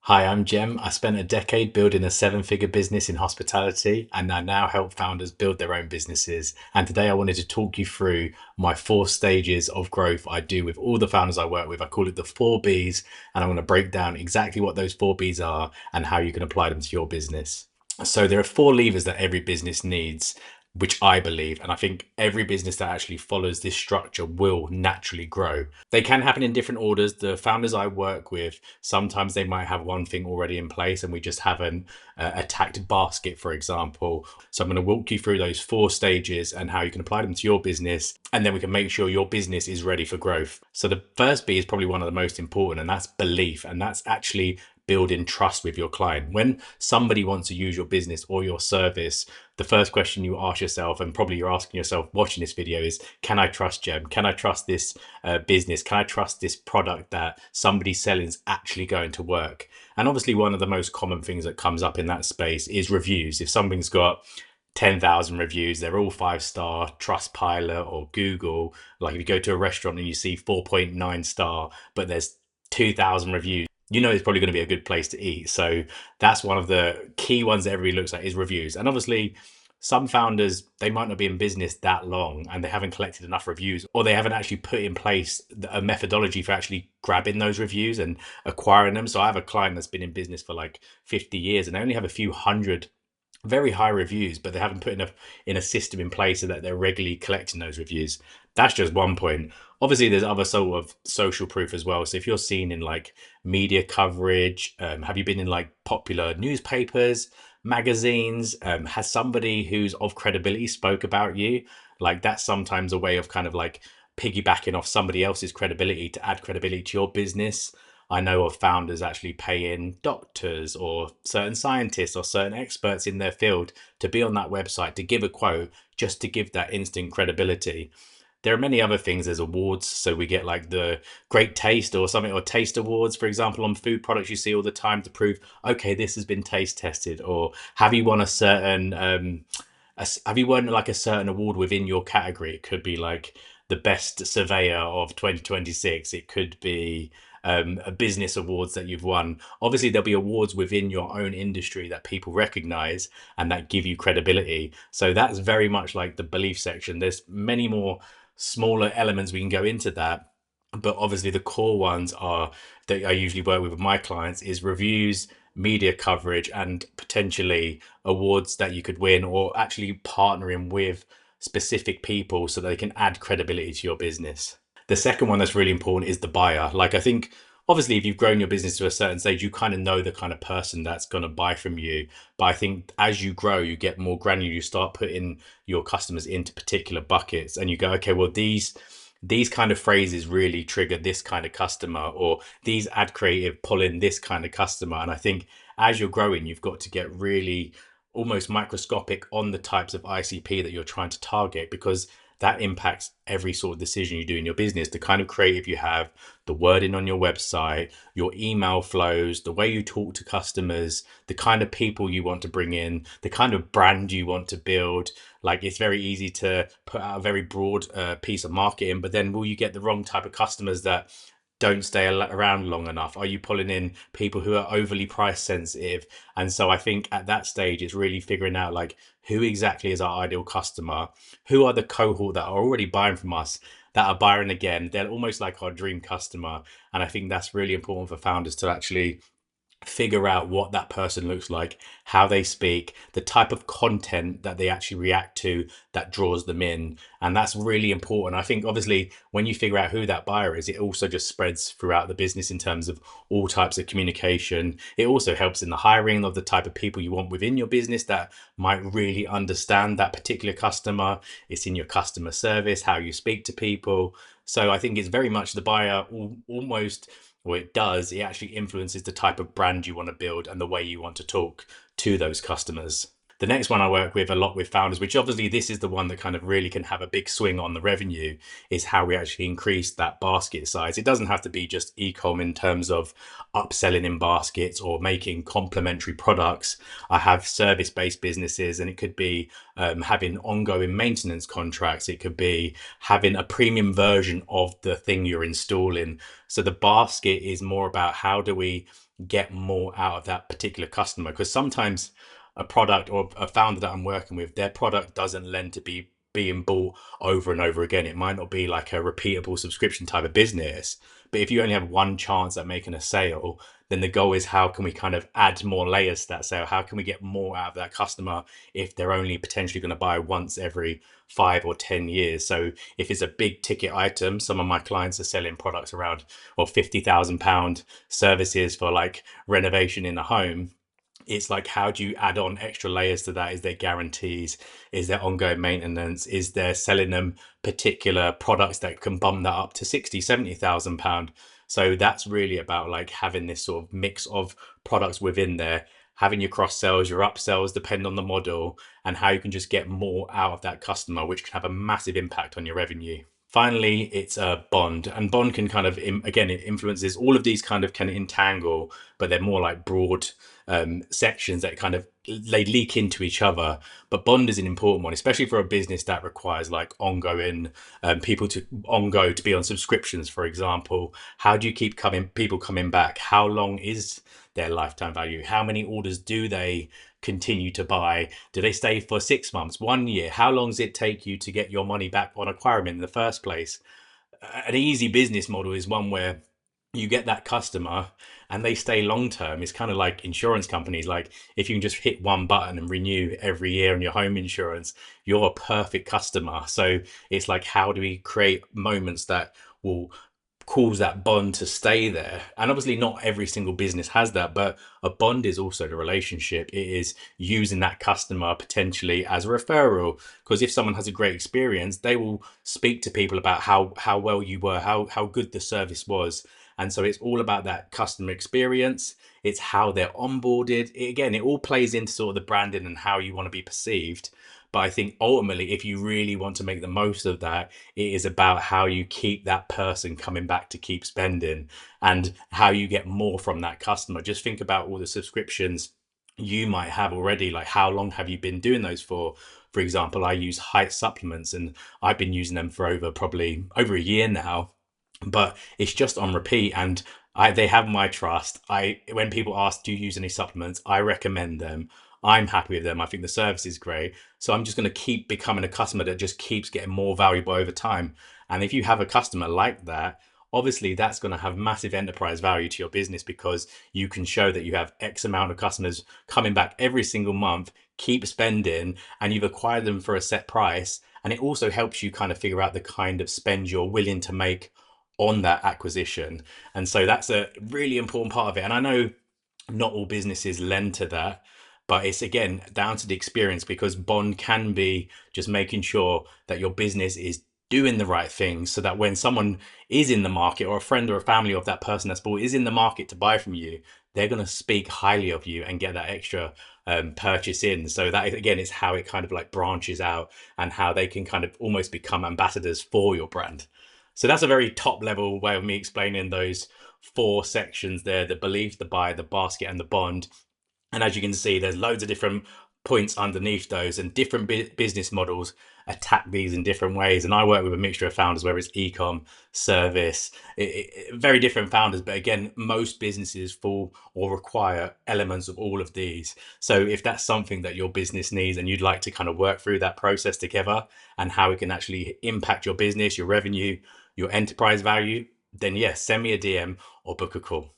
Hi, I'm Jem. I spent a decade building a seven-figure business in hospitality, and I now help founders build their own businesses. And today I wanted to talk you through my four stages of growth I do with all the founders I work with. I call it the four Bs, and I'm going to break down exactly what those four Bs are and how you can apply them to your business. So there are four levers that every business needs, which I believe, and I think every business that actually follows this structure will naturally grow. They can happen in different orders. The founders I work with, sometimes they might have one thing already in place and we just haven't attacked basket, for example. So I'm going to walk you through those four stages and how you can apply them to your business, and then we can make sure your business is ready for growth. So the first B is probably one of the most important, and that's belief. And that's actually building trust with your client. When somebody wants to use your business or your service, the first question you ask yourself, and probably you're asking yourself watching this video, is can I trust Jem? Can I trust this business? Can I trust this product that somebody's selling is actually going to work? And obviously one of the most common things that comes up in that space is reviews. If something's got 10,000 reviews, they're all 5-star, Trustpilot or Google. Like if you go to a restaurant and you see 4.9 star, but there's 2,000 reviews, you know it's probably going to be a good place to eat. So that's one of the key ones that everybody looks at is reviews. And obviously some founders, they might not be in business that long and they haven't collected enough reviews, or they haven't actually put in place a methodology for actually grabbing those reviews and acquiring them. So I have a client that's been in business for like 50 years and they only have a few hundred very high reviews, but they haven't put enough in a system in place so that they're regularly collecting those reviews. That's just one point. Obviously, there's other sort of social proof as well. So if you're seen in like media coverage, have you been in like popular newspapers, magazines? Has somebody who's of credibility spoke about you? Like that's sometimes a way of kind of like piggybacking off somebody else's credibility to add credibility to your business. I know of founders actually paying doctors or certain scientists or certain experts in their field to be on that website to give a quote just to give that instant credibility. There are many other things. There's awards. So we get like the great taste or something, or taste awards, for example, on food products you see all the time to prove, okay, this has been taste tested. Or have you won a certain, have you won like a certain award within your category? It could be like the best surveyor of 2026. It could be a business awards that you've won. Obviously, there'll be awards within your own industry that people recognize and that give you credibility. So that's very much like the belief section. There's many more smaller elements we can go into that, but obviously the core ones are that I usually work with my clients is reviews, media coverage, and potentially awards that you could win, or actually partnering with specific people so they can add credibility to your business. The second one that's really important is the buyer. Like I think obviously if you've grown your business to a certain stage, you kind of know the kind of person that's going to buy from you. But I think as you grow, you get more granular, you start putting your customers into particular buckets and you go, okay, well, these kind of phrases really trigger this kind of customer, or these ad creative pull in this kind of customer. And I think as you're growing, you've got to get really almost microscopic on the types of ICP that you're trying to target, because that impacts every sort of decision you do in your business. The kind of creative you have, the wording on your website, your email flows, the way you talk to customers, the kind of people you want to bring in, the kind of brand you want to build. Like it's very easy to put out a very broad piece of marketing, but then will you get the wrong type of customers that don't stay around long enough? Are you pulling in people who are overly price sensitive? And so I think at that stage, it's really figuring out like who exactly is our ideal customer, who are the cohort that are already buying from us, that are buying again. They're almost like our dream customer. And I think that's really important for founders to actually figure out what that person looks like, how they speak, the type of content that they actually react to that draws them in. And that's really important. I think obviously when you figure out who that buyer is, it also just spreads throughout the business in terms of all types of communication. It also helps in the hiring of the type of people you want within your business that might really understand that particular customer. It's in your customer service, how you speak to people. So I think it's very much the buyer almost, or it does, it actually influences the type of brand you want to build and the way you want to talk to those customers. The next one I work with a lot with founders, which obviously this is the one that kind of really can have a big swing on the revenue, is how we actually increase that basket size. It doesn't have to be just e-com in terms of upselling in baskets or making complementary products. I have service-based businesses, and it could be having ongoing maintenance contracts. It could be having a premium version of the thing you're installing. So the basket is more about how do we get more out of that particular customer. Because sometimes a product or a founder that I'm working with, their product doesn't lend to be being bought over and over again. It might not be like a repeatable subscription type of business, but if you only have one chance at making a sale, then the goal is how can we kind of add more layers to that sale? How can we get more out of that customer if they're only potentially going to buy once every 5 or 10 years? So if it's a big ticket item, some of my clients are selling products around or £50,000 services for like renovation in a home. It's like, how do you add on extra layers to that? Is there guarantees? Is there ongoing maintenance? Is there selling them particular products that can bump that up to 60, 70,000 pound? So that's really about like having this sort of mix of products within there, having your cross sells, your upsells, depend on the model, and how you can just get more out of that customer, which can have a massive impact on your revenue. Finally, it's a bond, and bond can kind of again, it influences all of these kind of can entangle, but they're more like broad sections that kind of they leak into each other. But bond is an important one, especially for a business that requires like ongoing people to to be on subscriptions, for example. How do you keep coming people coming back? How long is their lifetime value? How many orders do they continue to buy? Do they stay for 6 months, 1 year? How long does it take you to get your money back on acquiring in the first place? An easy business model is one where you get that customer and they stay long term. It's kind of like insurance companies. Like if you can just hit one button and renew every year on your home insurance, you're a perfect customer. So it's like, how do we create moments that will cause that bond to stay there? And obviously not every single business has that, but a bond is also the relationship. It is using that customer potentially as a referral, because if someone has a great experience, they will speak to people about how well you were, how good the service was. And so it's all about that customer experience. It's how they're onboarded. Again, it all plays into sort of the branding and how you want to be perceived. But I think ultimately, if you really want to make the most of that, it is about how you keep that person coming back to keep spending and how you get more from that customer. Just think about all the subscriptions you might have already. Like, how long have you been doing those for? For example, I use height supplements and I've been using them for probably over a year now, but it's just on repeat. And they have my trust. When people ask, do you use any supplements, I recommend them. I'm happy with them. I think the service is great. So I'm just going to keep becoming a customer that just keeps getting more valuable over time. And if you have a customer like that, obviously that's going to have massive enterprise value to your business, because you can show that you have X amount of customers coming back every single month, keep spending, and you've acquired them for a set price. And it also helps you kind of figure out the kind of spend you're willing to make on that acquisition. And so that's a really important part of it. And I know not all businesses lend to that, but it's again down to the experience, because bond can be just making sure that your business is doing the right things, so that when someone is in the market, or a friend or a family of that person that's bought is in the market to buy from you, they're going to speak highly of you and get that extra purchase in. So that again is how it kind of like branches out, and how they can kind of almost become ambassadors for your brand. So that's a very top level way of me explaining those four sections there: the belief, the buy, the basket, and the bond. And as you can see, there's loads of different points underneath those, and different business models attack these in different ways. And I work with a mixture of founders, whether it's ecom, service, very different founders. But again, most businesses fall or require elements of all of these. So if that's something that your business needs and you'd like to kind of work through that process together, and how it can actually impact your business, your revenue, your enterprise value, then yes, send me a DM or book a call.